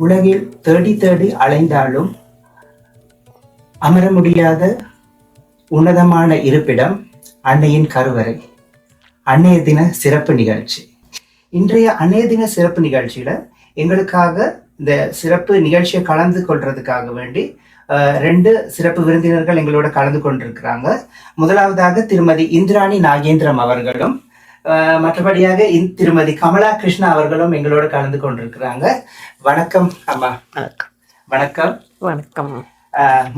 உலகில் தேடி தேடி அலைந்தாலும் அமர முடியாத உன்னதமான இருப்பிடம் அன்னையின் கருவறை. அன்னைய தின சிறப்பு நிகழ்ச்சி. இன்றைய அன்னைய தின சிறப்பு நிகழ்ச்சியில எங்களுக்காக இந்த சிறப்பு நிகழ்ச்சியை கலந்து கொள்றதுக்காக வேண்டி 2 சிறப்பு விருந்தினர்கள் எங்களோட கலந்து கொண்டிருக்கிறாங்க. முதலாவதாக திருமதி இந்திராணி நாகேந்திரம் அவர்களும், மற்றபடியாக திருமதி கமலா கிருஷ்ணா அவர்களும் எங்களோட கலந்து கொண்டிருக்கிறாங்க. வணக்கம் அம்மா. வணக்கம். வணக்கம்.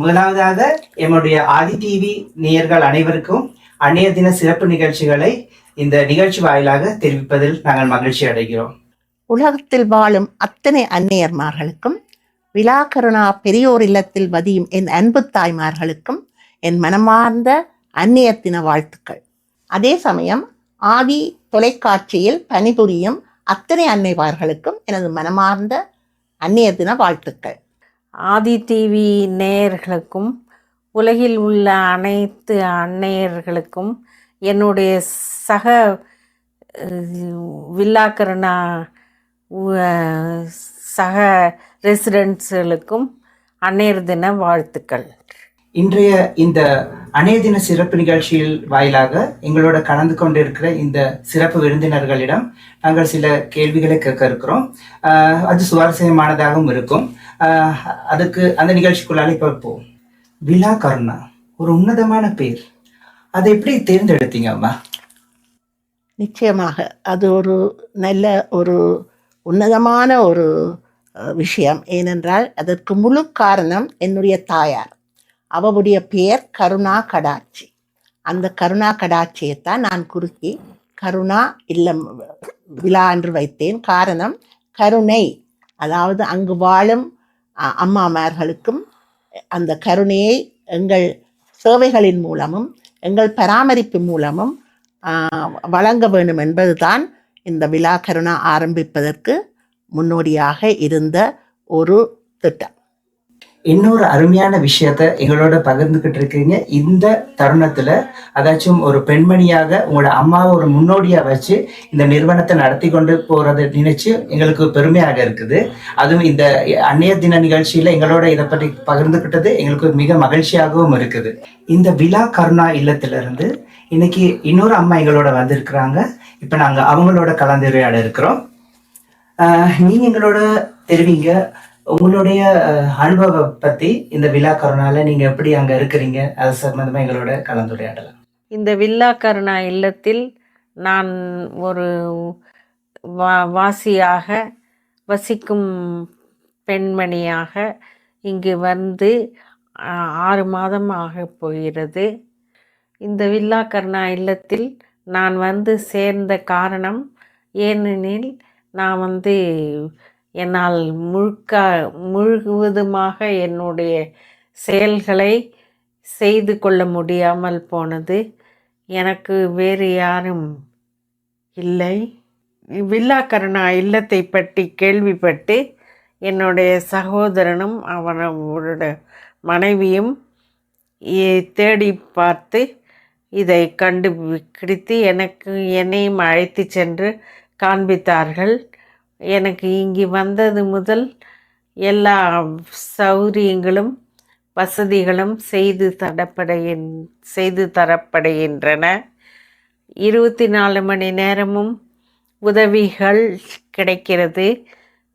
முதலாவதாக எம்முடைய ஆதி டிவி நேயர்கள் அனைவருக்கும் அன்னைய தின சிறப்பு நிகழ்ச்சிகளை இந்த நிகழ்ச்சி வாயிலாக தெரிவிப்பதில் நாங்கள் மகிழ்ச்சி அடைகிறோம். உலகத்தில் வாழும் அத்தனை அன்னையர்மார்களுக்கும், விழா கருணா பெரியோர் இல்லத்தில் வதியும் என் அன்பு தாய்மார்களுக்கும் என் மனமார்ந்த அன்னையர் தின வாழ்த்துக்கள். அதே சமயம் ஆதி தொலைக்காட்சியில் பணிபுரியும் அத்தனை அன்னைமார்களுக்கும் எனது மனமார்ந்த அன்னையர் தின வாழ்த்துக்கள். ஆதி டிவி நேயர்களுக்கும் உலகில் உள்ள அனைத்து அன்னையர்களுக்கும் என்னுடைய சக வில்லாக்கரணா சக ரெசிடென்ட்ஸுகளுக்கும் அன்னையர் தின வாழ்த்துக்கள். இன்றைய இந்த அன்னைய தின சிறப்பு நிகழ்ச்சியில் வாயிலாக எங்களோட கலந்து கொண்டிருக்கிற இந்த சிறப்பு விருந்தினர்களிடம் நாங்கள் சில கேள்விகளை கேட்க இருக்கிறோம். அது சுவாரஸ்யமானதாகவும் இருக்கும். அதுக்கு அந்த நிகழ்ச்சிக்குள்ளால இப்போ இருப்போம். விழா கருணா ஒரு உன்னதமான பேர், அதை எப்படி தேர்ந்தெடுத்தீங்க அம்மா? நிச்சயமாக அது ஒரு நல்ல ஒரு உன்னதமான ஒரு விஷயம். ஏனென்றால் அதற்கு முழு காரணம் என்னுடைய தாயார். அவருடைய பெயர் கருணா கடாட்சி. அந்த கருணா கடாட்சியைத்தான் நான் குறுக்கி கருணா இல்லம் விழா என்று வைத்தேன். காரணம் கருணை, அதாவது அங்கு வாழும் அம்மாமார்களுக்கும் அந்த கருணையை எங்கள் சேவைகளின் மூலமும் எங்கள் பராமரிப்பு மூலமும் வழங்க வேண்டும் என்பதுதான் இந்த விழா கருணா ஆரம்பிப்பதற்கு முன்னோடியாக இருந்த ஒரு திட்டம். இன்னொரு அருமையான விஷயத்த எங்களோட பகிர்ந்துகிட்டு இருக்கீங்க. இந்த தருணத்துல அதாச்சும் ஒரு பெண்மணியாக உங்களோட அம்மாவை ஒரு முன்னோடியா வச்சு இந்த நிறுவனத்தை நடத்தி கொண்டு போறதை நினைச்சு எங்களுக்கு பெருமையாக இருக்குது. அதுவும் இந்த அன்னைய தின நிகழ்ச்சியில எங்களோட இதை பற்றி பகிர்ந்துகிட்டது எங்களுக்கு மிக மகிழ்ச்சியாகவும் இருக்குது. இந்த விழா கருணா இல்லத்திலிருந்து இன்னைக்கு இன்னொரு அம்மா எங்களோட வந்திருக்கிறாங்க. இப்ப நாங்க அவங்களோட கலந்துரையாட இருக்கிறோம். நீங்க எங்களோட தெரிவிங்க உங்களுடைய அனுபவம் பத்தி, இந்த விழா கருணால நீங்க எப்படி அங்க இருக்கிறீங்க, அது சம்பந்தமா எங்களோட கலந்துரையாடலாம். இந்த வில்லா கருணா இல்லத்தில் நான் ஒரு வாசியாக வசிக்கும் பெண்மணியாக இங்கு வந்து 6 மாதம் ஆக போகிறது. இந்த வில்லா கருணா இல்லத்தில் நான் வந்து சேர்ந்த காரணம் ஏனெனில் நான் வந்து என்னால் முழுவதுமாக என்னுடைய செயல்களை செய்து கொள்ள முடியாமல் போனது. எனக்கு வேறு யாரும் இல்லை. வில்லா கருணா இல்லத்தை பற்றி கேள்விப்பட்டு என்னுடைய சகோதரனும் அவனோட மனைவியும் தேடி பார்த்து இதை கண்டுபிடித்து என்னையும் அழைத்து சென்று காண்பித்தார்கள். எனக்கு இங்கு வந்தது முதல் எல்லா சௌகரியங்களும் வசதிகளும் செய்து தரப்படுகின்றன. 24 மணி நேரமும் உதவிகள் கிடைக்கிறது.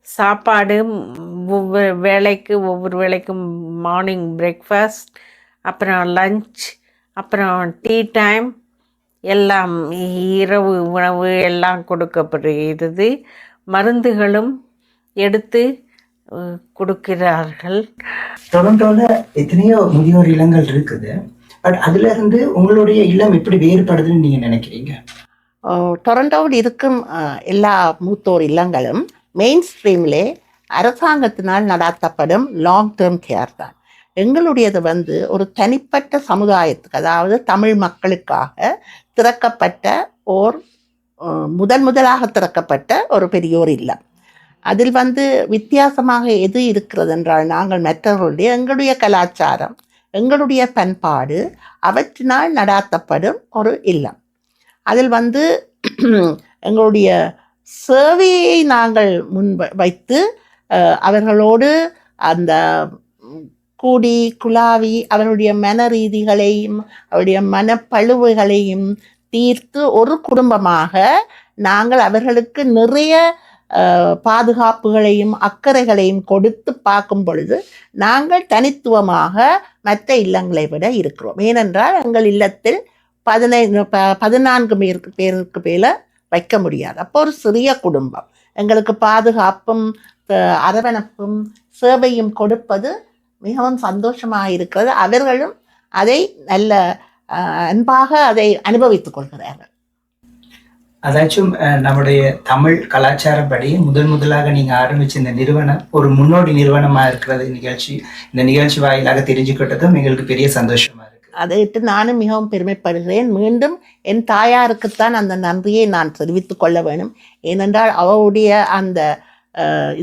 சாப்பாடு ஒவ்வொரு வேளைக்கும் மார்னிங் பிரேக்ஃபாஸ்ட், அப்புறம் லஞ்ச், அப்புறம் டீ டைம், எல்லாம் இரவு உணவு எல்லாம் கொடுக்கப்படுகிறது. மருந்துகளும் எடுத்து கொடுக்கிறார்கள். டொரண்டோல எத்தனையோ முதியோர் இல்லங்கள் இருக்குது. பட் அதுல இருந்து உங்களுடைய இல்லம் எப்படி வேறுபடுதுன்னு நீங்க நினைக்கிறீங்க? டொரண்டோவில் இருக்கும் எல்லா மூத்தோர் இல்லங்களும் மெயின் ஸ்ட்ரீம்லே அரசாங்கத்தினால் நடத்தப்படும் லாங் டேர்ம் கேர் தான். எங்களுடையது வந்து ஒரு தனிப்பட்ட சமுதாயத்துக்கு, அதாவது தமிழ் மக்களுக்காக திறக்கப்பட்ட முதலாக திறக்கப்பட்ட ஒரு பெரியோர் இல்லம். அதில் வந்து வித்தியாசமாக எது இருக்கிறது என்றால், நாங்கள் மற்றவர்களுடைய எங்களுடைய கலாச்சாரம், எங்களுடைய பண்பாடு அவற்றினால் நடாத்தப்படும் ஒரு இல்லம். அதில் வந்து எங்களுடைய சேவையை நாங்கள் வைத்து அவர்களோடு அந்த கூடி குழாவி அவருடைய மன ரீதிகளையும் அவருடைய மனப்பழுவுகளையும் தீர்த்து ஒரு குடும்பமாக நாங்கள் அவர்களுக்கு நிறைய பாதுகாப்புகளையும் அக்கறைகளையும் கொடுத்து பார்க்கும் பொழுது நாங்கள் தனித்துவமாக மற்ற இல்லங்களை விட இருக்கிறோம். ஏனென்றால் எங்கள் இல்லத்தில் 14 பேருக்கு மேல வைக்க முடியாது. அப்போ ஒரு சிறிய குடும்பம் எங்களுக்கு பாதுகாப்பும் அரவணைப்பும் சேவையும் கொடுப்பது மிகவும் சந்தோஷமாக இருக்கிறது. அவர்களும் அதை நல்ல அன்பாக அதை அனுபவித்துக் கொள்கிறார்கள். அதாச்சும் நம்முடைய தமிழ் கலாச்சாரப்படி முதலாக நீங்க ஆரம்பிச்ச இந்த நிறுவனம் ஒரு முன்னோடி நிறுவனமா இருக்கிறது இந்த நிகழ்ச்சி வாயிலாக தெரிஞ்சுக்கிட்டதும் எங்களுக்கு பெரிய சந்தோஷமா இருக்கு. அதையிட்டு நானும் மிகவும் பெருமைப்படுகிறேன். மீண்டும் என் தாயாருக்குத்தான் அந்த நன்றியை நான் தெரிவித்துக் கொள்ள வேணும். ஏனென்றால் அவருடைய அந்த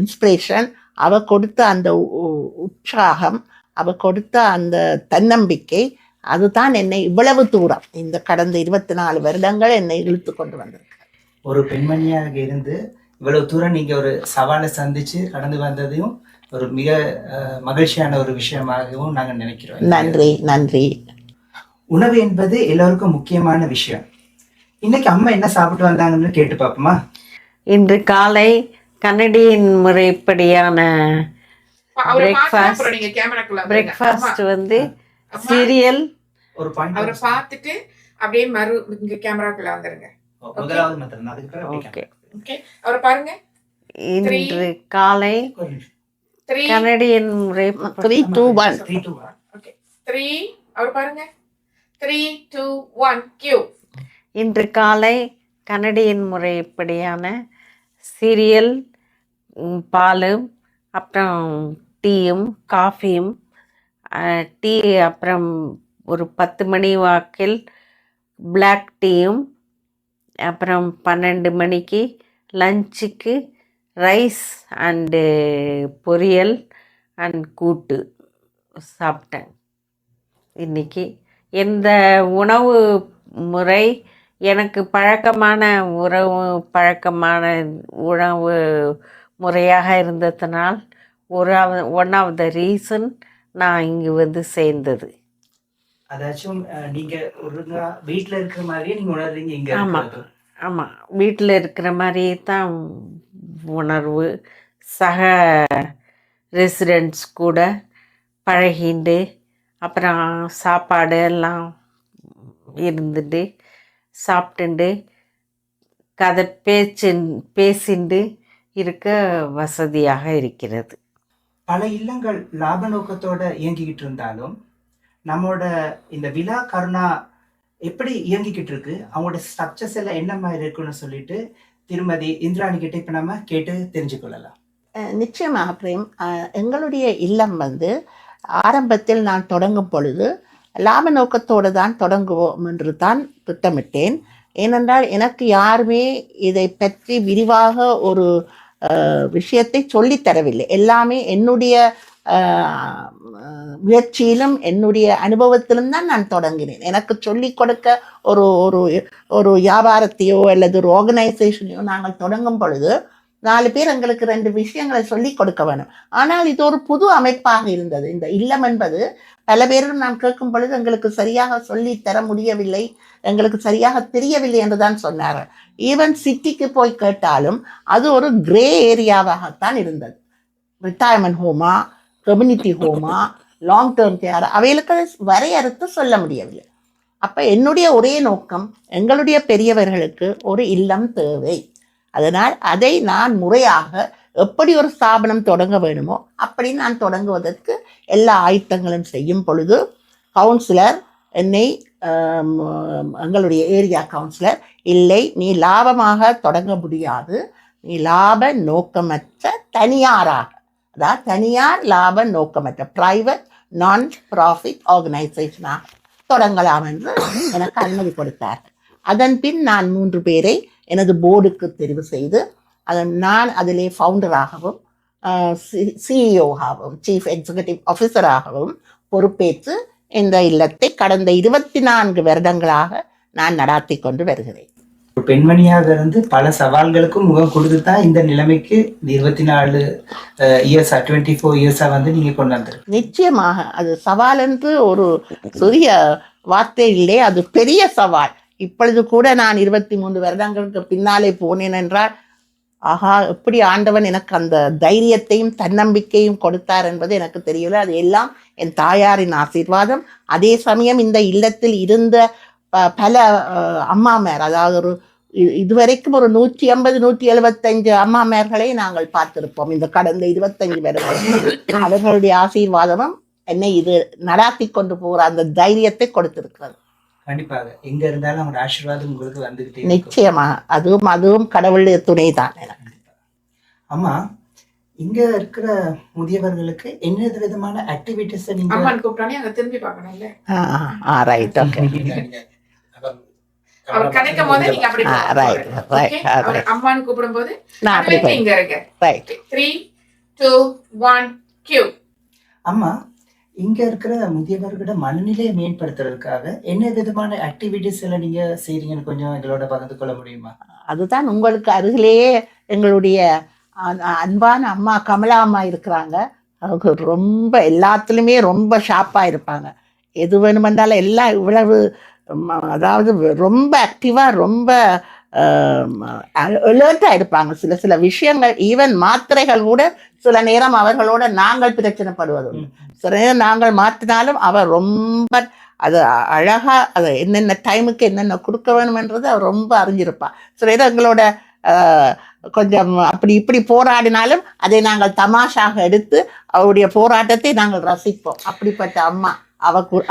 இன்ஸ்பிரேஷன், அவ கொடுத்த அந்த உற்சாகம், அவ கொடுத்த அந்த தன்னம்பிக்கை, அதுதான் என்னை இவ்வளவு தூரம் இந்த கடந்த 24 வருடங்கள் என்னை இழுத்து கொண்டு வந்திருக்கு. ஒரு பெண்மணியாக இருந்து இவ்வளவு தூரம் நீங்க ஒரு சவாலை சந்திச்சு கடந்து வந்ததையும் ஒரு மிக மகிழ்ச்சியான ஒரு விஷயமாகவும் நாங்க நினைக்கிறோம். நன்றி நன்றி. உணவு என்பது எல்லோருக்கும் முக்கியமான விஷயம். இன்னைக்கு அம்மா என்ன சாப்பிட்டு வந்தாங்கன்னு கேட்டு பார்ப்போமா? இன்று காலை கனடியன் முறைப்படியான பிரேக்ஃபாஸ்ட் வந்து சீரியல். ஒரு பாயிண்ட் அவரை பார்த்துட்டு அப்படியே இங்க கேமராக்குள்ள வந்துருங்க. முதலாவது மாத்திரம் அதுக்கு பிறகு ஓகே ஓகே, அவரை பாருங்க. இன்று காலை கனடியன் முறை 3, 2, 1. ஓகே 3, அவர் பாருங்க. 3, 2, 1 கியூ. இன்று காலை கனடியன் முறைப்படியான சீரியல், பாலும், அப்புறம் டீயும் காஃபியும். டீ அப்புறம் ஒரு 10 மணி வாக்கில் பிளாக் டீயும், அப்புறம் 12 மணிக்கு லஞ்சுக்கு ரைஸ் அண்டு பொரியல் அண்ட் கூட்டு சாப்பிட்டேன். இன்றைக்கி எந்த உணவு முறை எனக்கு பழக்கமான உணவு முறையாக இருந்ததுனால் ஒன் ஆஃப் த ரீசன் நான் இங்கே வந்து சேர்ந்தது. அதாச்சும் நீங்க ஒழுங்கா வீட்டுல இருக்கிற மாதிரியே நீங்க உணர்றீங்க இங்க. ஆமாம், வீட்டில் இருக்கிற மாதிரியே தான் உணர்வு. சக ரெசிடெண்ட்ஸ் கூட பழகிண்டு அப்புறம் சாப்பாடு எல்லாம் இருந்துட்டு சாப்பிட்டுண்டு கதை பேசிண்டு இருக்க வசதியாக இருக்கிறது. பல இல்லங்கள் லாப நோக்கத்தோட இயங்கிக்கிட்டு இருந்தாலும் நம்மளோட இந்த விழா கருணா எப்படி இயங்கிக்கிட்டு இருக்கு, அவங்களோட ஸ்ட்ரக்சர்ஸ் எல்லாம் என்ன மாதிரி இருக்குன்னு சொல்லிட்டு திருமதி இந்திராணி கிட்ட இப்ப நம்ம கேட்டு தெரிஞ்சுக்கொள்ளலாம். நிச்சயமாக பிரேம், எங்களுடைய இல்லம் வந்து ஆரம்பத்தில் நான் தொடங்கும் பொழுது லாப நோக்கத்தோடு தான் தொடங்குவோம் என்று தான் திட்டமிட்டேன். ஏனென்றால் எனக்கு யாருமே இதை பற்றி விரிவாக ஒரு விஷயத்தை சொல்லித்தரவில்லை. எல்லாமே என்னுடைய முயற்சியிலும் என்னுடைய அனுபவத்திலும் தான் நான் தொடங்கினேன். எனக்கு சொல்லிக் கொடுக்க ஒரு ஒரு ஒரு வியாபாரத்தையோ அல்லது ஒரு ஆர்கனைசேஷனையோ நாங்கள் தொடங்கும் பொழுது 4 பேர் எங்களுக்கு 2 விஷயங்களை சொல்லிக் கொடுக்க வேணும். ஆனால் இது ஒரு புது அமைப்பாக இருந்தது. இந்த இல்லம் என்பது பல பேரும் நான் கேட்கும் பொழுது எங்களுக்கு சரியாக சொல்லி தர முடியவில்லை, எங்களுக்கு சரியாக தெரியவில்லை என்று தான் சொன்னார். ஈவன் சிட்டிக்கு போய் கேட்டாலும் அது ஒரு கிரே ஏரியாவாகத்தான் இருந்தது. ரிட்டையர்மெண்ட் ஹோமா, கம்யூனிட்டி ஹோமா, லாங் டேர்ம் கேர், அவைகளுக்கு வரையறுத்து சொல்ல முடியவில்லை. அப்போ என்னுடைய ஒரே நோக்கம், எங்களுடைய பெரியவர்களுக்கு ஒரு இல்லம் தேவை. அதனால் அதை நான் முறையாக எப்படி ஒரு ஸ்தாபனம் தொடங்க வேணுமோ அப்படி நான் தொடங்குவதற்கு எல்லா ஆயத்தங்களும் செய்யும் பொழுது கவுன்சிலர் என்னை, எங்களுடைய ஏரியா கவுன்சிலர், இல்லை நீ லாபமாக தொடங்க முடியாது, நீ லாப நோக்கமற்ற தனியாராக, அதாவது தனியார் லாப நோக்கமற்ற பிரைவேட் நான் ப்ராஃபிட் ஆர்கனைசேஷனாக தொடங்கலாம் என்று எனக்கு அனுமதி கொடுத்தார். அதன் பின் நான் 3 பேரை எனது போர்டுக்கு தெரிவு செய்து நான் அதிலே ஃபவுண்டராகவும் சிஇஓவாகவும் சீஃப் எக்ஸிக்யூட்டிவ் ஆஃபீஸராகவும் பொறுப்பேற்று இந்த இல்லத்தை கடந்த 24 வருடங்களாக நான் நடாத்தி கொண்டு வருகிறேன். ஒரு பெண்மணியாக இருந்து பல சவால்களுக்கும் முகம் கொடுத்து தான் இந்த நிலைமைக்கு இந்த 24 இயர்ஸா 24 இயர்ஸா வந்து நீங்க கொண்டு வந்திருக்கு. நிச்சயமாக அது சவால் என்று ஒரு சிறிய வார்த்தை இல்லை, அது பெரிய சவால். இப்பொழுது கூட நான் 23 வருடங்களுக்கு பின்னாலே போனேன் என்றால், ஆஹா, எப்படி ஆண்டவன் எனக்கு அந்த தைரியத்தையும் தன்னம்பிக்கையும் கொடுத்தார் என்பது எனக்கு தெரியல. அது எல்லாம் என் தாயாரின் ஆசீர்வாதம். அதே சமயம் இந்த இல்லத்தில் இருந்த பல அம்மாமார், அதாவது ஒரு இதுவரைக்கும் ஒரு 150 175 அம்மாமார்களை நாங்கள் பார்த்திருப்போம் இந்த கடந்த 25 வருடம். அவர்களுடைய ஆசீர்வாதமும் என்னை இது நடாத்தி கொண்டு போகிற அந்த தைரியத்தை கொடுத்திருக்கிறது. கண்டிப்பாக எங்க இருந்தாலும் அவங்களோட ஆசீர்வாதம் உங்களுக்கு வந்துகிட்டே இருக்கும். நிச்சயமா அதுவும் கடவுளுடைய துணை தான் எனக்கு. அம்மா, இங்க இருக்கிற முதியவர்களுக்கு என்ன விதமான ஆக்டிவிட்டிஸ் நீங்க அம்மான்னு கூப்பிட்டானே அங்க திரும்பி பார்க்கணும்ல. ரைட், ஓகே, அவர் கிடைக்கும் போது நீங்க அப்படி ரைட், ரைட், அவர் அம்மான்னு கூப்பிடும்போது நான் அப்படி அதுவே இங்க இருங்க. ரைட். 3 2 1 கியூ. அம்மா, இங்க இருக்கிற முதியவர்களோட மனநிலையை மேம்படுத்துறதுக்காக என்ன விதமான ஆக்டிவிட்டிஸ் எல்லாம் நீங்க செய்றீங்கன்னு கொஞ்சம் எங்களோட பகிர்ந்து கொள்ள முடியுமா? அதுதான் உங்களுக்கு அருகிலேயே எங்களுடைய அன்பான அம்மா கமலா அம்மா இருக்கிறாங்க. அவங்க ரொம்ப எல்லாத்துலேயுமே ரொம்ப ஷார்ப்பாக இருப்பாங்க. எது வேணுமென்றாலும் எல்லாம் இவ்வளவு அதாவது ரொம்ப ஆக்டிவாக ரொம்ப அலர்ட்டாக இருப்பாங்க. சில விஷயங்கள் ஈவன் மாத்திரைகள் கூட சில நேரம் அவர்களோட நாங்கள் பிரச்சனைப்படுவது. சில நேரம் நாங்கள் மாற்றினாலும் அவர் ரொம்ப அது அழகாக அதை என்னென்ன டைமுக்கு என்னென்ன கொடுக்க வேணுமென்றது அவர் ரொம்ப அறிஞ்சிருப்பாள். சில நேரம் எங்களோட கொஞ்சம் அப்படி இப்படி போராடினாலும் அதை நாங்கள் தமாஷாக எடுத்து அவருடைய போராட்டத்தை நாங்கள் ரசிப்போம். அப்படிப்பட்ட அம்மா.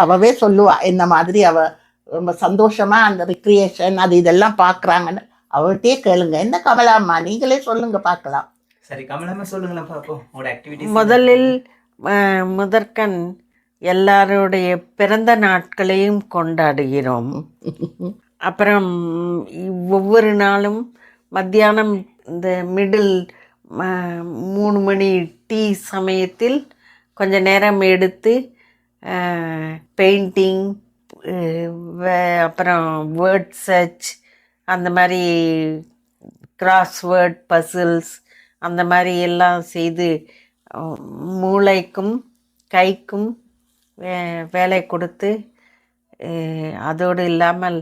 அவவே சொல்லுவா என்ன மாதிரி அவ ரொம்ப சந்தோஷமா அந்த ரிக்ரியேஷன் அது இதெல்லாம் பார்க்குறாங்கன்னு. அவர்கிட்டே கேளுங்க. என்ன கமலாம்மா, நீங்களே சொல்லுங்க பார்க்கலாம். சரி, கமலாம்மா சொல்லுங்களா பார்ப்போம் உங்களோட ஆக்டிவிட்டிஸ். முதலில் முதற்கண் எல்லாருடைய பிறந்த நாட்களையும் கொண்டாடுகிறோம். அப்புறம் ஒவ்வொரு நாளும் மத்தியானம் இந்த மிடில் 3 மணி டீ சமயத்தில் கொஞ்ச நேரம் எடுத்து பெயிண்டிங், அப்புறம் வேர்ட் சர்ச், அந்த மாதிரி கிராஸ்வேர்ட் பசில்ஸ் அந்த மாதிரி எல்லாம் செய்து மூளைக்கும் கைக்கும் வேலை கொடுத்து, அதோடு இல்லாமல்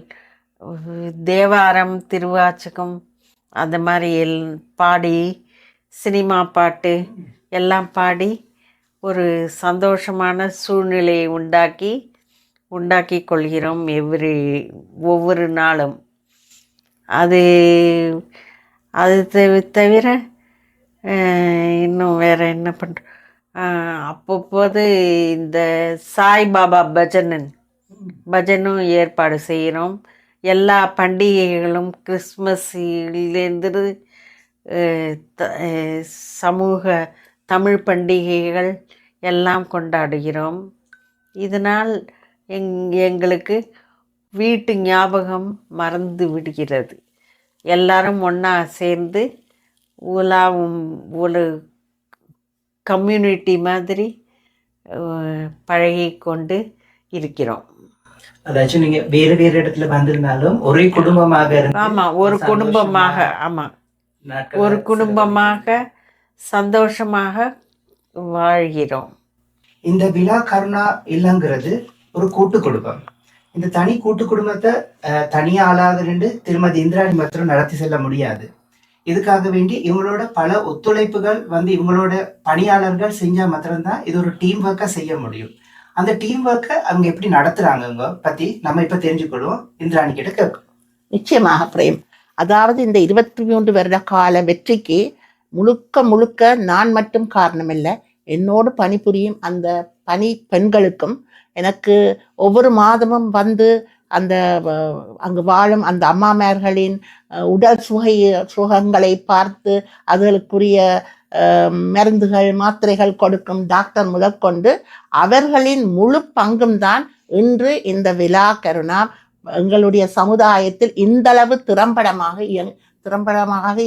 தேவாரம் திருவாச்சகம் அந்த மாதிரி பாடி, சினிமா பாட்டு எல்லாம் பாடி ஒரு சந்தோஷமான சூழ்நிலையை உண்டாக்கி கொள்கிறோம் ஒவ்வொரு நாளும். அது தவிர இன்னும் வேறு என்ன பண்ணுறோம், அப்பப்போது இந்த சாய்பாபா பஜனும் ஏற்பாடு செய்கிறோம். எல்லா பண்டிகைகளும் கிறிஸ்மஸ்லேருந்து சமூக தமிழ் பண்டிகைகள் எல்லாம் கொண்டாடுகிறோம். இதனால் எங்களுக்கு வீட்டு ஞாபகம் மறந்து விடுகிறது. எல்லாரும் ஒன்றா சேர்ந்து உலாவும் ஒரு கம்யூனிட்டி மாதிரி பழகி கொண்டு இருக்கிறோம். அதாச்சும் நீங்க வேறு வேறு இடத்துல வந்திருந்தாலும் ஒரே குடும்பமாக ஒரு குடும்பமாக ஒரு குடும்பமாக சந்தோஷமாக வாழ்கிறோம். இந்த விழா கருணா இல்லங்கிறது ஒரு கூட்டு குடும்பம். இந்த தனி கூட்டு குடும்பத்தை தனியா ஆளாக நின்று திருமதி இந்திராணி மாத்திரம் நடத்தி செல்ல முடியாது. இதுக்காக வேண்டி இவங்களோட பல ஒத்துழைப்புகள் இவங்களோட பணியாளர்கள் செஞ்சா மாத்திரம்தான் இது ஒரு டீம் ஒர்க்கா செய்ய முடியும். அந்த டீம் ஒர்க்கை அவங்க எப்படி நடத்துறாங்க பத்தி நம்ம இப்ப தெரிஞ்சுக்கொள்வோம். இந்திராணி கிட்ட கேட்கும். நிச்சயமாக பிரேம். அதாவது இந்த 23 வருட கால வெற்றிக்கு முழுக்க நான் மட்டும் காரணமில்லை, என்னோடு பணிபுரியும் அந்த பணி பெண்களுக்கும், எனக்கு ஒவ்வொரு மாதமும் அந்த அங்கு வாழும் அந்த அம்மாமார்களின் உடல் சுகங்களை பார்த்து அதுகளுக்குரிய மருந்துகள் மாத்திரைகள் கொடுக்கும் டாக்டர் முதற்கொண்டு அவர்களின் முழு பங்கும் தான் இன்று இந்த விழா கருணா எங்களுடைய சமுதாயத்தில் இந்தளவு திறம்படமாக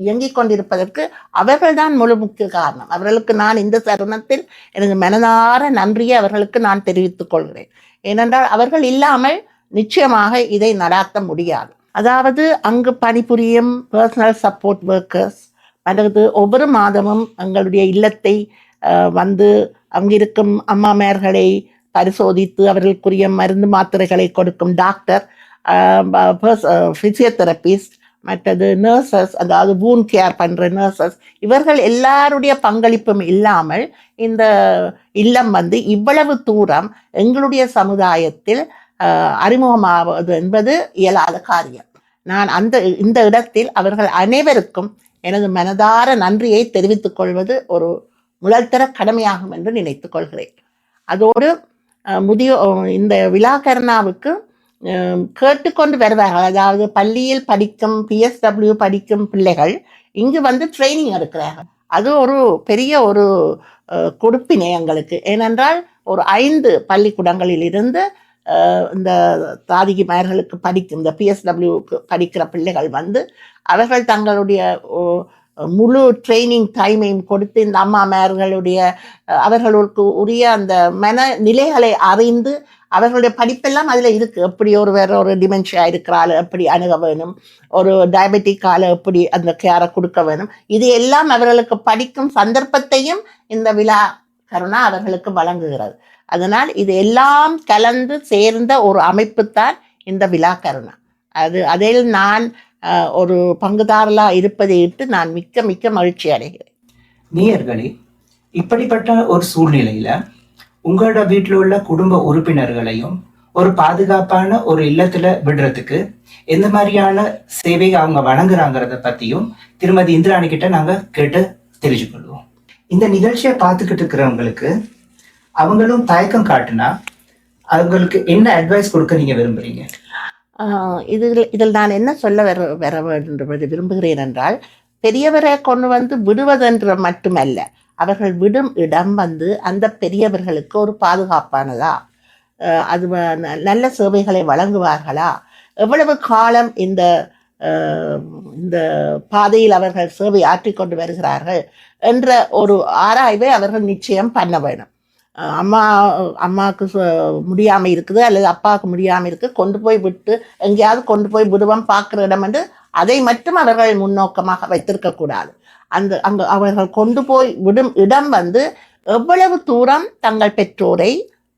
இயங்கிக் கொண்டிருப்பதற்கு அவர்கள்தான் முழு முக்கிய காரணம். அவர்களுக்கு நான் இந்த தருணத்தில் எனது மனதார நன்றியை அவர்களுக்கு நான் தெரிவித்துக் கொள்கிறேன். ஏனென்றால் அவர்கள் இல்லாமல் நிச்சயமாக இதை நடாத்த முடியாது. அதாவது அங்கு பணிபுரியும் பர்சனல் சப்போர்ட் ஒர்க்கர்ஸ் மற்றது ஒவ்வொரு மாதமும் எங்களுடைய இல்லத்தை வந்து அங்கிருக்கும் அம்மாமார்களை பரிசோதித்து அவர்களுக்குரிய மருந்து மாத்திரைகளை கொடுக்கும் டாக்டர், ஃபிசியோதெரபிஸ்ட், மற்றது நர்சஸ், அதாவது வூண்ட் கேர் பண்ணுற நர்சஸ், இவர்கள் எல்லாருடைய பங்களிப்பும் இல்லாமல் இந்த இல்லம் வந்து இவ்வளவு தூரம் எங்களுடைய சமுதாயத்தில் அறிமுகமாவது என்பது இயலாத காரியம். நான் இந்த இடத்தில் அவர்கள் அனைவருக்கும் எனது மனதார நன்றியை தெரிவித்துக் கொள்வது ஒரு முதல்தர கடமையாகும் என்று நினைத்துக் கொள்கிறேன். அதோடு இந்த விழாகரணாவுக்கு கேட்டுக்கொண்டு வருவார்கள். அதாவது பள்ளியில் படிக்கும் PSW படிக்கும் பிள்ளைகள் இங்கு வந்து ட்ரைனிங் எடுக்கிறார்கள். அது ஒரு பெரிய ஒரு கொடுப்பினை எங்களுக்கு. ஏனென்றால் ஒரு 5 பள்ளிக்கூடங்களில் இருந்து இந்த தாதிகிமார்களுக்கு படிக்கும் இந்த PSWக்கு படிக்கிற பிள்ளைகள் வந்து அவர்கள் தங்களுடைய முழு ட்ரைனிங் டைமையும் கொடுத்து இந்த அம்மாமார்களுடைய அவர்களுக்கு உரிய அந்த மனநிலைகளை அறிந்து அவர்களுடைய படிப்பெல்லாம் அதில் இருக்குது. எப்படி வேற ஒரு டிமென்ஷியா இருக்கிறாள் எப்படி அணுக வேணும், ஒரு டயபெட்டிக்கால எப்படி அந்த கேரை கொடுக்க வேணும், இது எல்லாம் அவர்களுக்கு படிக்கும் சந்தர்ப்பத்தையும் இந்த விழா கருணா அவர்களுக்கு வழங்குகிறது. அதனால் இது எல்லாம் கலந்து சேர்ந்த ஒரு அமைப்புத்தான் இந்த விழா கருணா. அதில் நான் ஒரு பங்குதாரலாக இருப்பதை இட்டு நான் மிக்க மிக்க மகிழ்ச்சி அடைகிறேன். நேயர்களே, இப்படிப்பட்ட ஒரு சூழ்நிலையில உங்களோட வீட்டில் உள்ள குடும்ப உறுப்பினர்களையும் ஒரு பாதுகாப்பான ஒரு இல்லத்துல விடுறதுக்கு எந்த மாதிரியான சேவை அவங்க வழங்குறாங்கிறத பத்தியும் திருமதி இந்திராணி கிட்ட நாங்க கேட்டு தெரிஞ்சுக்கொள்வோம். இந்த நிகழ்ச்சியை பார்த்துக்கிட்டு இருக்கிறவங்களுக்கு அவங்களும் தயக்கம் காட்டுனா அவங்களுக்கு என்ன அட்வைஸ் கொடுக்க நீங்க விரும்புறீங்க? இதில் நான் என்ன சொல்ல வர விரும்புகிறேன் என்றால், பெரியவரை கொண்டு வந்து விடுவதென்ற மட்டுமல்ல, அவர்கள் விடும் இடம் வந்து அந்த பெரியவர்களுக்கு ஒரு பாதுகாப்பானதா, அது நல்ல சேவைகளை வழங்குவார்களா, எவ்வளவு காலம் இந்த பாதையில் அவர்கள் சேவை ஆற்றிக்கொண்டு வருகிறார்கள் என்ற ஒரு ஆராய்வை அவர்கள் நிச்சயம் பண்ண வேணும். அம்மாவுக்கு முடியாமல் இருக்குது அல்லது அப்பாவுக்கு முடியாமல் இருக்குது, கொண்டு போய் விட்டு எங்கேயாவது கொண்டு போய் விடுவோம் பார்க்குற இடம் என்று அதை மட்டும் அவர்கள் முன்னோக்கமாக வைத்திருக்கக்கூடாது. அங்கு அவர்கள் கொண்டு போய் விடும் இடம் வந்து எவ்வளவு தூரம் தங்கள் பெற்றோரை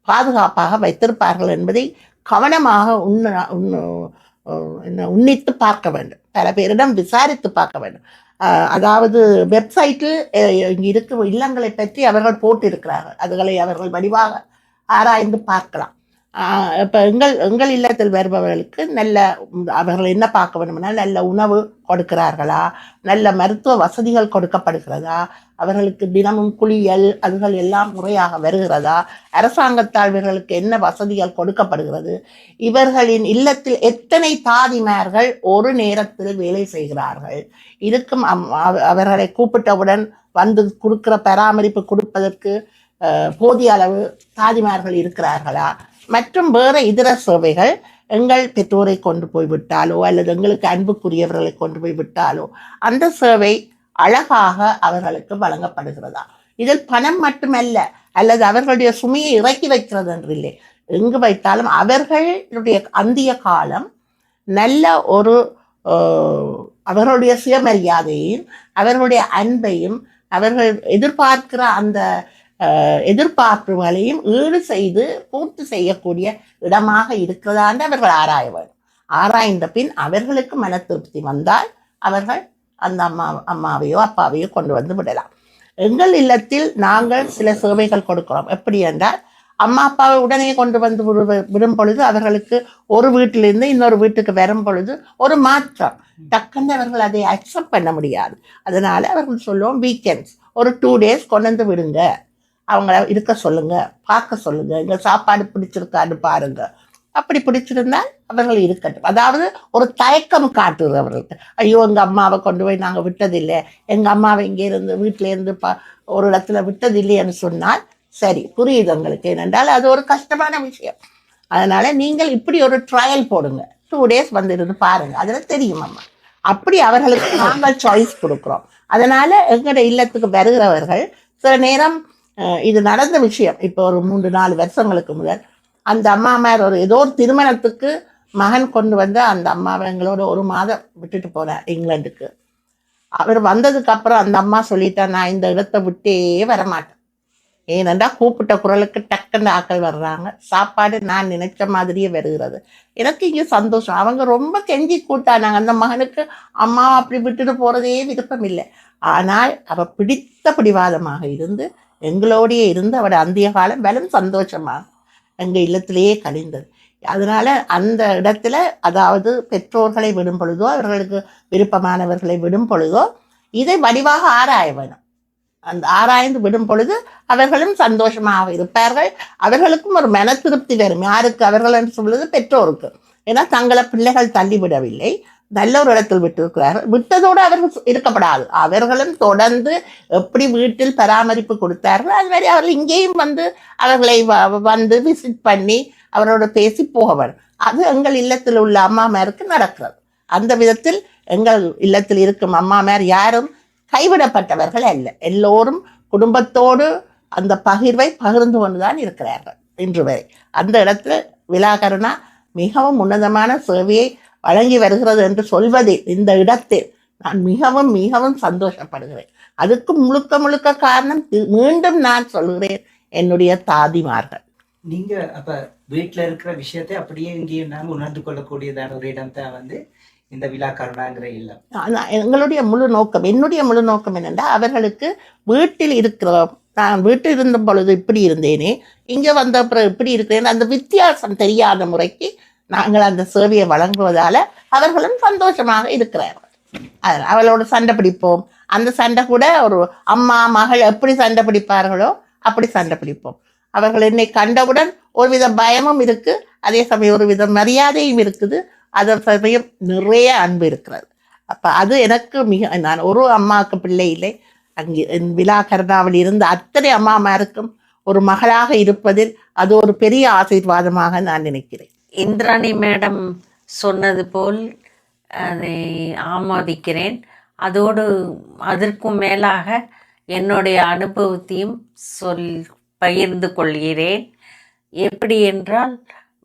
பாதுகாப்பாக வைத்திருப்பார்கள் என்பதை கவனமாக உன்னித்து பார்க்க வேண்டும். பல பேரிடம் விசாரித்து பார்க்க வேண்டும். அதாவது வெப்சைட்டில் இங்கே இருக்கும் இல்லங்களை பற்றி அவர்கள் போட்டிருக்கிறார்கள். அதுகளை அவர்கள் வடிவாக ஆராய்ந்து பார்க்கலாம். இப்போ எங்கள் இல்லத்தில் வருபவர்களுக்கு அவர்கள் என்ன பார்க்க வேண்டும்னா, நல்ல உணவு கொடுக்கிறார்களா, நல்ல மருத்துவ வசதிகள் கொடுக்கப்படுகிறதா, அவர்களுக்கு தினமும் குளியல் அதுகள் எல்லாம் முறையாக வருகிறதா, அரசாங்கத்தால் இவர்களுக்கு என்ன வசதிகள் கொடுக்கப்படுகிறது, இவர்களின் இல்லத்தில் எத்தனை தாதிமார்கள் ஒரு நேரத்தில் வேலை செய்கிறார்கள், இதுக்கும் அவர்களை கூப்பிட்டவுடன் வந்து கொடுக்கிற பராமரிப்பு கொடுப்பதற்கு போதிய அளவு தாதிமார்கள் இருக்கிறார்களா, மற்றும் வேறு இதர சேவைகள் எங்கள் பெற்றோரை கொண்டு போய் விட்டாலோ அல்லது எங்களுக்கு அன்புக்குரியவர்களை கொண்டு போய் விட்டாலோ அந்த சேவை அழகாக அவர்களுக்கு வழங்கப்படுகிறதா. இதில் பணம் மட்டுமல்ல, அல்லது அவர்களுடைய சுமையை இறக்கி வைக்கிறது என்று இல்லை, எங்கு வைத்தாலும் அவர்களுடைய அந்திய காலம் நல்ல ஒரு அவர்களுடைய சுயமரியாதையும் அவர்களுடைய அன்பையும் அவர்கள் எதிர்பார்க்கிற அந்த எதிர்பார்ப்புகளையும் ஈடு செய்து பூர்த்தி செய்யக்கூடிய இடமாக இருக்கிறதான்னு அவர்கள் ஆராய வேண்டும். ஆராய்ந்த பின் அவர்களுக்கு மன திருப்தி வந்தால் அவர்கள் அந்த அம்மாவையோ அப்பாவையோ கொண்டு வந்து விடலாம். எங்கள் இல்லத்தில் நாங்கள் சில சேவைகள் கொடுக்கிறோம். எப்படி என்றால், அம்மா அப்பாவை உடனே கொண்டு வந்து விடும் பொழுது அவர்களுக்கு ஒரு வீட்டிலிருந்து இன்னொரு வீட்டுக்கு வரும் பொழுது ஒரு மாற்றம் டக்குன்னு அவர்கள் அதை அக்செப்ட் பண்ண முடியாது. அதனால அவர்கள் சொல்லுவோம், வீக்கெண்ட்ஸ் ஒரு 2 days கொண்டு வந்து விடுங்க, அவங்கள இருக்க சொல்லுங்க, பார்க்க சொல்லுங்க, எங்க சாப்பாடு பிடிச்சிருக்கான்னு பாருங்க, அப்படி பிடிச்சிருந்தால் அவர்கள் இருக்கட்டும். அதாவது ஒரு தயக்கம் காட்டுறது அவர்களுக்கு. ஐயோ, எங்கள் அம்மாவை கொண்டு போய் நாங்கள் விட்டதில்லை, எங்கள் அம்மாவை இங்கேருந்து வீட்டிலேருந்து ஒரு இடத்துல விட்டதில்லைன்னு சொன்னால் சரி, புரியுது எங்களுக்கு. ஏனென்றால் அது ஒரு கஷ்டமான விஷயம். அதனால நீங்கள் இப்படி ஒரு ட்ரையல் போடுங்க, 2 days வந்துருந்து பாருங்க, அதில் தெரியும் அம்மா. அப்படி அவர்களுக்கு நாங்கள் சாய்ஸ் கொடுக்குறோம். அதனால எங்களோட இல்லத்துக்கு வருகிறவர்கள் சில நேரம் இது நடந்த விஷயம். இப்போ ஒரு 3-4 வருஷங்களுக்கு முதல் அந்த அம்மாமார் ஏதோ ஒரு திருமணத்துக்கு மகன் கொண்டு வந்து அந்த அம்மாவை எங்களோட 1 மாதம் விட்டுட்டு போனார் இங்கிலாந்துக்கு. அவர் வந்ததுக்கு அப்புறம் அந்த அம்மா சொல்லிட்டா, நான் இந்த இடத்தை விட்டே வரமாட்டேன். ஏனென்றா கூப்பிட்ட குரலுக்கு டக்குன்னு ஆக்கள் வர்றாங்க, சாப்பாடு நான் நினைச்ச மாதிரியே வருகிறது. எனக்கு இங்கே சந்தோஷம். அவங்க ரொம்ப கெஞ்சி கூட்டானாங்க. அந்த மகனுக்கு அம்மா அப்படி விட்டுட்டு போறதே விருப்பம் இல்லை. ஆனால் அவ பிடித்த பிடிவாதமாக இருந்து எங்களோடையே இருந்து அவட அந்திய காலம் வெறும் சந்தோஷமாக எங்க இல்லத்திலேயே கழிந்தது. அதனால அந்த இடத்துல, அதாவது பெற்றோர்களை விடும் பொழுதோ அவர்களுக்கு விருப்பமானவர்களை விடும் பொழுதோ இதை வடிவாக ஆராய வேணும். அந்த ஆராய்ந்து விடும் பொழுது அவர்களும் சந்தோஷமாக இருப்பார்கள். அவர்களுக்கும் ஒரு மன திருப்தி வரும். யாருக்கு? அவர்கள் என்று சொல்வது பெற்றோருக்கு. ஏன்னா தங்களை பிள்ளைகள் தள்ளிவிடவில்லை, நல்ல ஒரு இடத்தில் விட்டிருக்கிறார்கள். விட்டதோடு அவர்கள் இருக்கப்படாது. அவர்களும் தொடர்ந்து எப்படி வீட்டில் பராமரிப்பு கொடுத்தார்கள் அது மாதிரி அவர்கள் இங்கேயும் வந்து அவர்களை வந்து விசிட் பண்ணி அவரோட பேசி போக வேண்டும். அது எங்கள் இல்லத்தில் உள்ள அம்மாமாருக்கு நடக்கிறது. அந்த விதத்தில் எங்கள் இல்லத்தில் இருக்கும் அம்மாமார் யாரும் கைவிடப்பட்டவர்கள் அல்ல. எல்லோரும் குடும்பத்தோடு அந்த பகிர்வை பகிர்ந்து கொண்டுதான் இருக்கிறார்கள் இன்று வரை. அந்த இடத்துல விலாகருணா மிகவும் உன்னதமான சேவையை வழங்கி வருகிறது என்று சொல்வதில் இந்த இடத்தில் நான் மிகவும் மிகவும் சந்தோஷப்படுகிறேன். அதுக்கு முழுக்க முழுக்க காரணம் மீண்டும் நான் சொல்கிறேன், என்னுடைய தாதிமார்கள். நீங்க அப்ப வீட்டுல இருக்கிற விஷயத்தை அப்படியே இங்கேயும் நாம் உணர்ந்து கொள்ளக்கூடியதான ஒரு இடம் தான் வந்து இந்த விழா கருணாங்கிற இல்லம். எங்களுடைய முழு நோக்கம், என்னுடைய முழு நோக்கம் என்னென்னா, அவர்களுக்கு வீட்டில் இருக்கிறோம், நான் வீட்டில் இருந்த பொழுது இப்படி இருந்தேனே, இங்கே வந்த அப்புறம் இப்படி இருக்கிறேன், அந்த வித்தியாசம் தெரியாத முறைக்கு நாங்கள் அந்த சேவையை வழங்குவதால அவர்களும் சந்தோஷமாக இருக்கிறார்கள். அவளோட சண்டை பிடிப்போம். அந்த சண்டை கூட ஒரு அம்மா மகள் எப்படி சண்டை பிடிப்பார்களோ அப்படி சண்டை பிடிப்போம். அவர்கள் என்னை கண்டவுடன் ஒருவித பயமும் இருக்கு, அதே சமயம் ஒரு வித மரியாதையும் இருக்குது, அதே சமயம் நிறைய அன்பு இருக்கிறது. அப்போ அது எனக்கு நான் ஒரு அம்மாவுக்கு பிள்ளை இல்லை, அங்கே விழா கருணாவில் இருந்த அத்தனை அம்மாமாருக்கும் ஒரு மகளாக இருப்பதில் அது ஒரு பெரிய ஆசீர்வாதமாக நான் நினைக்கிறேன். இந்திராணி மேடம் சொன்னது போல் அதை ஆமோதிக்கிறேன். அதோடு அதற்கும் மேலாக என்னுடைய அனுபவத்தையும் பகிர்ந்து கொள்கிறேன். எப்படி என்றால்,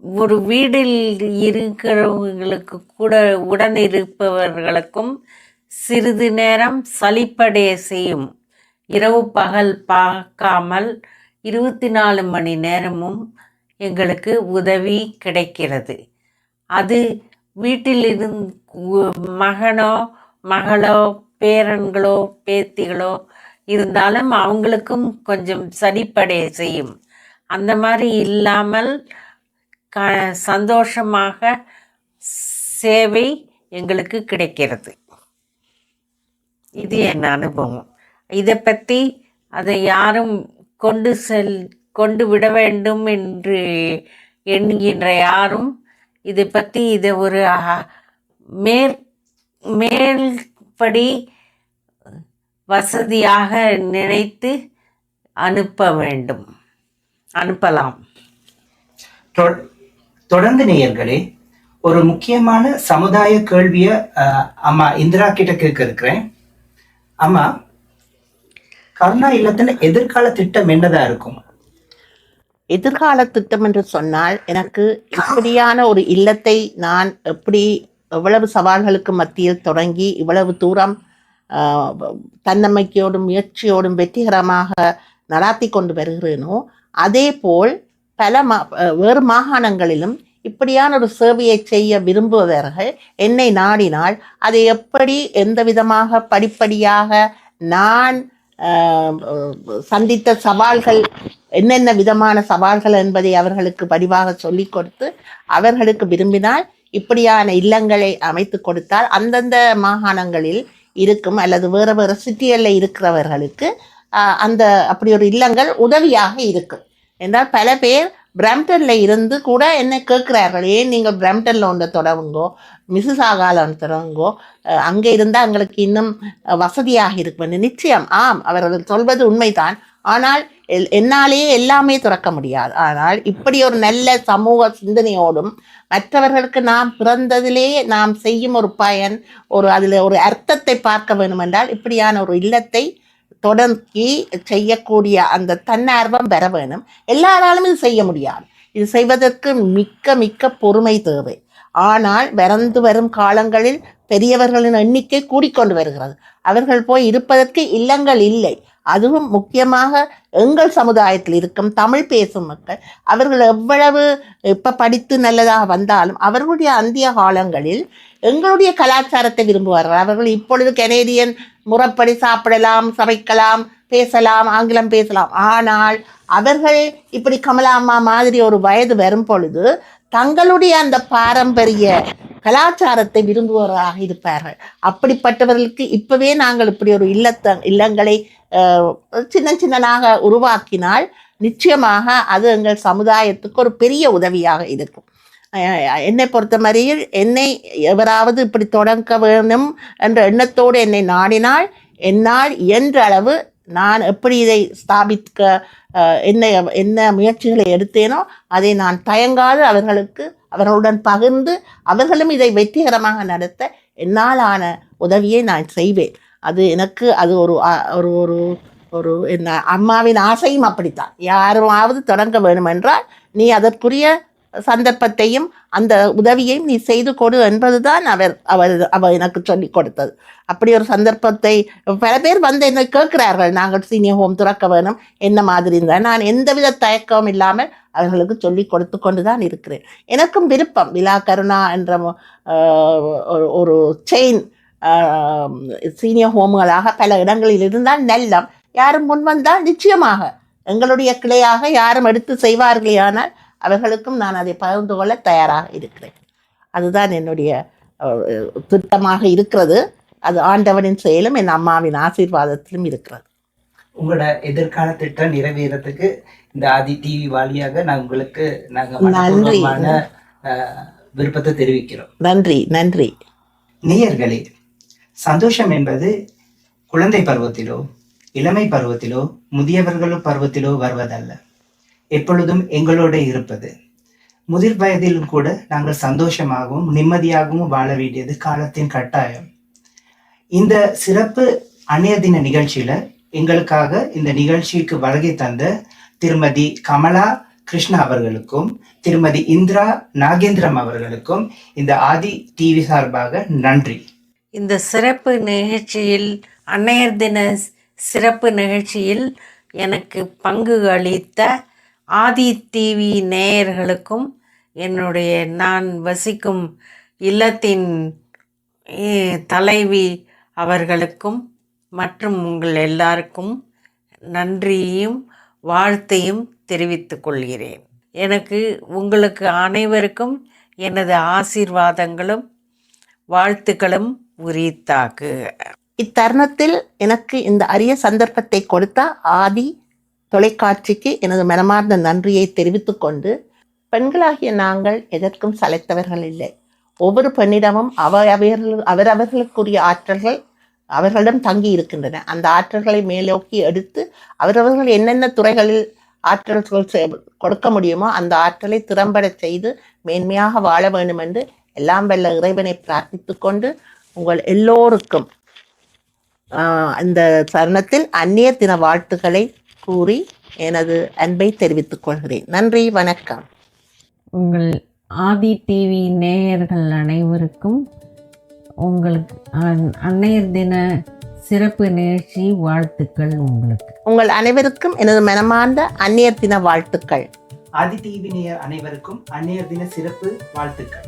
ஒரு வீட்டில் இருக்கிறவங்களுக்கு கூட உடன் இருப்பவர்களுக்கும் சிறிது நேரம் சலிப்படைய செய்யும். இரவு பகல் பார்க்காமல் 24 மணி நேரமும் எங்களுக்கு உதவி கிடைக்கிறது. அது வீட்டில் மகனோ மகளோ பேரன்களோ பேத்திகளோ இருந்தாலும் அவங்களுக்கும் கொஞ்சம் சலிப்படைய செய்யும். அந்த மாதிரி இல்லாமல் சந்தோஷமாக சேவை எங்களுக்கு கிடைக்கிறது. இது என் அனுபவம். இதை பற்றி அதை யாரும் கொண்டு விட வேண்டும் என்று எண்ணுகின்ற யாரும் இதை பற்றி இதை ஒரு மேல்படி வசதியாக நினைத்து அனுப்பலாம். தொடர்ந்து நேயர்களே, ஒரு முக்கியமான சமுதாய கேள்வியை அம்மா இந்திரா கிட்ட கேட்க இருக்கிறேன். அம்மா, கருணா இல்லத்துல எதிர்கால திட்டம் என்னதா இருக்கும்? எதிர்கால திட்டம் என்று சொன்னால், எனக்கு இப்படியான ஒரு இல்லத்தை நான் எவ்வளவு சவால்களுக்கு மத்தியில் தொடங்கி இவ்வளவு தூரம் தன்னம்பிக்கையோடும் முயற்சியோடும் வெற்றிகரமாக நடாத்தி கொண்டு வருகிறேனோ, அதே போல் பல வேறு மாகாணங்களிலும் இப்படியான ஒரு சேவையை செய்ய விரும்புபவர்கள் என்னை நாடினால் அதை எப்படி எந்த விதமாக படிப்படியாக நான் சந்தித்த சவால்கள் என்னென்ன விதமான சவால்கள் என்பதை அவர்களுக்கு வடிவாக சொல்லிக் கொடுத்து, அவர்களுக்கு விரும்பினால் இப்படியான இல்லங்களை அமைத்து கொடுத்தால் அந்தந்த மாகாணங்களில் இருக்கும் அல்லது வேறு வேறு சிட்டிகளில் இருக்கிறவர்களுக்கு அந்த அப்படி ஒரு இல்லங்கள் உதவியாக இருக்கும். என்றால் பல பேர் பிரம்டனில் இருந்து கூட என்னை கேட்குறார்கள், ஏன் நீங்கள் பிரம்டனில் ஒன்றை தொடங்குங்கோ, மிசிசாகாவில் ஒன்று தொடங்குங்கோ, அங்கே இருந்தால் எங்களுக்கு இன்னும் வசதியாக இருக்கும். நிச்சயம் ஆம், அவர்கள் சொல்வது உண்மைதான். ஆனால் என்னாலேயே எல்லாமே துறக்க முடியாது. ஆனால் இப்படி ஒரு நல்ல சமூக சிந்தனையோடும் மற்றவர்களுக்கு நாம் பிறந்ததிலே நாம் செய்யும் ஒரு பயன், அதில் ஒரு அர்த்தத்தை பார்க்க வேண்டும் என்றால் இப்படியான ஒரு இல்லத்தை தொடங்கி செய்யக்கூடிய அந்த தன்னார்வம் பெற வேணும். எல்லாராலும் இது செய்ய முடியாது. இது செய்வதற்கு மிக்க மிக்க பொறுமை தேவை. ஆனால் வறந்து வரும் காலங்களில் பெரியவர்களின் எண்ணிக்கை கூடிக்கொண்டு வருகிறது. அவர்கள் போய் இருப்பதற்கு இல்லங்கள் இல்லை. அதுவும் முக்கியமாக எங்கள் சமுதாயத்தில் இருக்கும் தமிழ் பேசும் மக்கள், அவர்கள் எவ்வளவு இப்போ படித்து நல்லதாக வந்தாலும் அவர்களுடைய அந்திய காலங்களில் எங்களுடைய கலாச்சாரத்தை விரும்புவார்கள். அவர்கள் இப்பொழுது கனேடியன் முறைப்படி சாப்பிடலாம், சமைக்கலாம், பேசலாம், ஆங்கிலம் பேசலாம். ஆனால் அவர்கள் இப்படி கமலா அம்மா மாதிரி ஒரு வயது வரும் பொழுது தங்களுடைய அந்த பாரம்பரிய கலாச்சாரத்தை விரும்புவவராக இருப்பார்கள். அப்படிப்பட்டவர்களுக்கு இப்பவே நாங்கள் இப்படி ஒரு இல்லங்களை சின்ன சின்னதாக உருவாக்கினால் நிச்சயமாக அது எங்கள் சமுதாயத்துக்கு ஒரு பெரிய உதவியாக இருக்கும். என்னை பொறுத்த மாதிரியில் என்னை எவராவது இப்படி தொடங்க வேணும் என்ற எண்ணத்தோடு என்னை நாடினால் என்னால் இயன்ற அளவு நான் எப்படி இதை ஸ்தாபிக்க என்ன முயற்சிகளை எடுத்தேனோ அதை நான் தயங்காது அவர்களுடன் பகிர்ந்து அவர்களும் இதை வெற்றிகரமாக நடத்த என்னாலான உதவியை நான் செய்வேன். அது எனக்கு அது ஒரு ஒரு ஒரு ஒரு என்ன அம்மாவின் ஆசையும் அப்படித்தான். யாருமாவது தொடங்க வேணுமென்றால் நீ அதற்குரிய சந்தர்ப்பத்தையும் அந்த உதவியையும் நீ செய்து கொடு என்பதுதான் அவர் எனக்கு சொல்லி கொடுத்தது. அப்படி ஒரு சந்தர்ப்பத்தை பல பேர் வந்து என்னை கேட்கிறார்கள், நாங்கள் சீனியர் ஹோம் திறக்க வேணும் என்ன மாதிரி இருந்தால். நான் எந்தவித தயக்கமும் இல்லாமல் அவர்களுக்கு சொல்லி கொடுத்து கொண்டு தான் இருக்கிறேன். எனக்கும் விருப்பம் விலா கருணா என்ற ஒரு செயின் சீனியர் ஹோம்களாக பல இடங்களில் இருந்தால் நல்லம். யாரும் முன் வந்தால் நிச்சயமாக எங்களுடைய கிளையாக யாரும் எடுத்து செய்வார்களே, ஆனால் அவர்களுக்கும் நான் அதை பகிர்ந்து கொள்ள தயாராக இருக்கிறேன். அதுதான் என்னுடைய திட்டமாக இருக்கிறது. அது ஆண்டவனின் செயலும் என் அம்மாவின் ஆசீர்வாதத்திலும் இருக்கிறது. உங்களோட எதிர்கால திட்டம் நிறைவேறதுக்கு இந்த ஆதி டிவி வாலியாக நான் உங்களுக்கு விருப்பத்தை தெரிவிக்கிறோம். நன்றி நன்றி. நேயர்களே, சந்தோஷம் என்பது குழந்தை பருவத்திலோ இளமை பருவத்திலோ முதியவர்களோ பருவத்திலோ வருவதல்ல, எப்பொழுதும் எங்களோட இருப்பது. முதிர் வயதிலும் கூட நாங்கள் சந்தோஷமாகவும் நிம்மதியாகவும் வாழ வேண்டியது காலத்தின் கட்டாயம். இந்த சிறப்பு அன்னையர் தின நிகழ்ச்சியில எங்களுக்காக இந்த நிகழ்ச்சிக்கு வருகை தந்த திருமதி கமலா கிருஷ்ணா அவர்களுக்கும் திருமதி இந்திரா நாகேந்திரம் அவர்களுக்கும் இந்த ஆதி டிவி சார்பாக நன்றி. இந்த சிறப்பு நிகழ்ச்சியில் அன்னையர் தின சிறப்பு நிகழ்ச்சியில் எனக்கு பங்கு அளித்த ஆதி டிவி நேயர்களுக்கும் என்னுடைய நான் வசிக்கும் இல்லத்தின் தலைவி அவர்களுக்கும் மற்றும் உங்கள் எல்லாருக்கும் நன்றியையும் வாழ்த்தையும் தெரிவித்துக் கொள்கிறேன். எனக்கு உங்களுக்கு அனைவருக்கும் எனது ஆசீர்வாதங்களும் வாழ்த்துக்களும் உரித்தாக்கு. இத்தருணத்தில் எனக்கு இந்த அரிய சந்தர்ப்பத்தை கொடுத்த ஆதி தொலைக்காட்சிக்கு எனது மனமார்ந்த நன்றியை தெரிவித்துக் கொண்டு, பெண்களாகிய நாங்கள் எதற்கும் சளைத்தவர்கள் இல்லை. ஒவ்வொரு பெண்ணிடமும் அவரவர்களுக்குரிய ஆற்றல்கள் அவர்களிடம் தங்கி இருக்கின்றன. அந்த ஆற்றல்களை மேலோக்கி எடுத்து அவரவர்கள் என்னென்ன துறைகளில் ஆற்றல்கள் கொடுக்க முடியுமோ அந்த ஆற்றலை திறம்பட செய்து மேன்மையாக வாழ வேண்டும் என்று எல்லாம் வல்ல இறைவனை பிரார்த்தித்து கொண்டு உங்கள் எல்லோருக்கும் இந்த தருணத்தில் அந்நியர் தின வாழ்த்துக்களை கூறி எனது அன்பை தெரிவித்துக் கொள்கிறேன். நன்றி, வணக்கம். உங்கள் ஆதி டிவி நேயர்கள் அனைவருக்கும் உங்களுக்கு அன்னையர் தின சிறப்பு நிகழ்ச்சி வாழ்த்துக்கள். உங்கள் அனைவருக்கும் எனது மனமார்ந்த அந்நியர் தின வாழ்த்துக்கள். ஆதி டிவி நேயர் அனைவருக்கும் அன்னையர் தின சிறப்பு வாழ்த்துக்கள்.